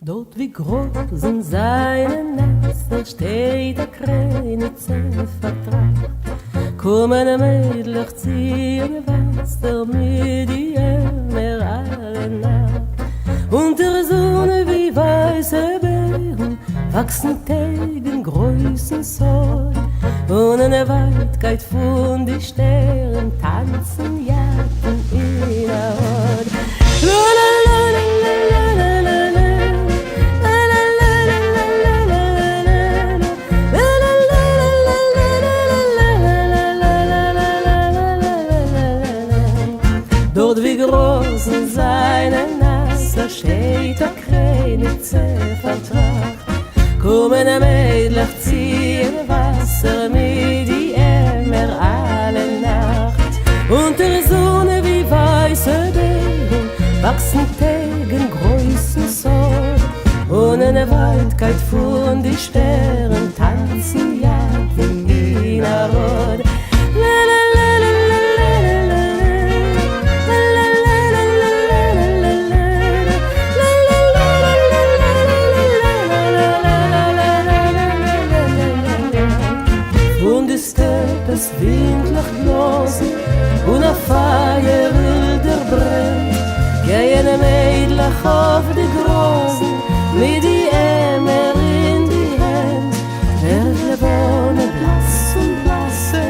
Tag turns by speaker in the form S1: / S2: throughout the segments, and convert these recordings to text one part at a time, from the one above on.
S1: Dort wie groß in seinen Nester steht der Krenitze vertraut. Kommen Mädlich ziehen Wasser mit ihr alle Nacht. Unter Sonne wie weiße Beeren wachsen Tegen Größen Säulen. Und in der Weitkeit von die Sternen tanzen Jacken in der Haut. Dort wie groß in seinen Nasser steht der Krenitze vertracht. Kommen Mädlich ziehen Wasser mit die Emmer alle Nacht. Unter Sonne wie weiße Beeren wachsen Tegen Größen Säulen. Und in der Weitkeit von die Sternen tanzen Jacken in der Rot. Das windlich bloßen und auf Feier wilder brennt. Gehen Mädlich auf die Großen mit die Emmer in die Hand. Der Lebone blass und blasse,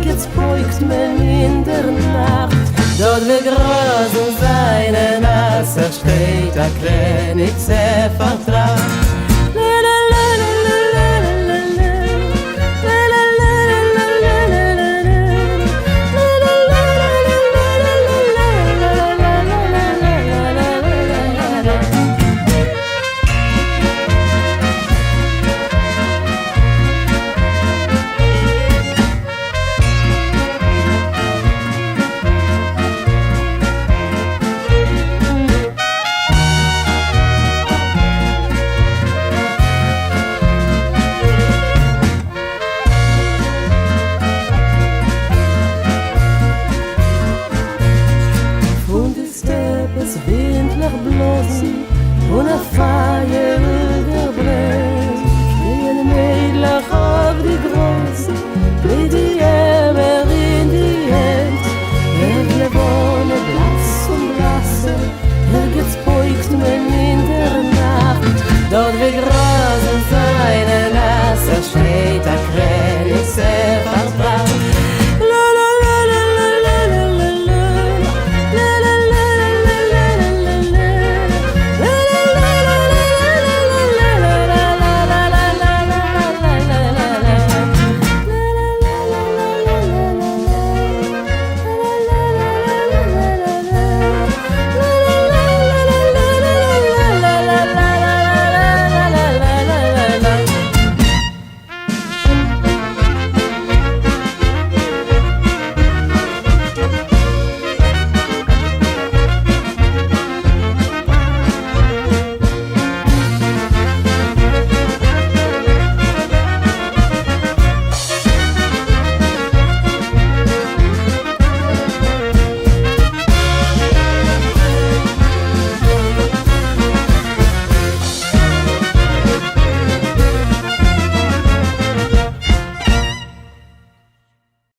S1: jetzt beugt man in der Nacht. Dort wie groß in seine Nasser steht der Krenitze vertraut. Windlich bloßen und auf Feier wilder brennt. Gehen Mädlich auf die Großen mit die Emmer in die Hand. Der Lebone blass und blasse, jetzt beugt man in der Nacht. Dort wie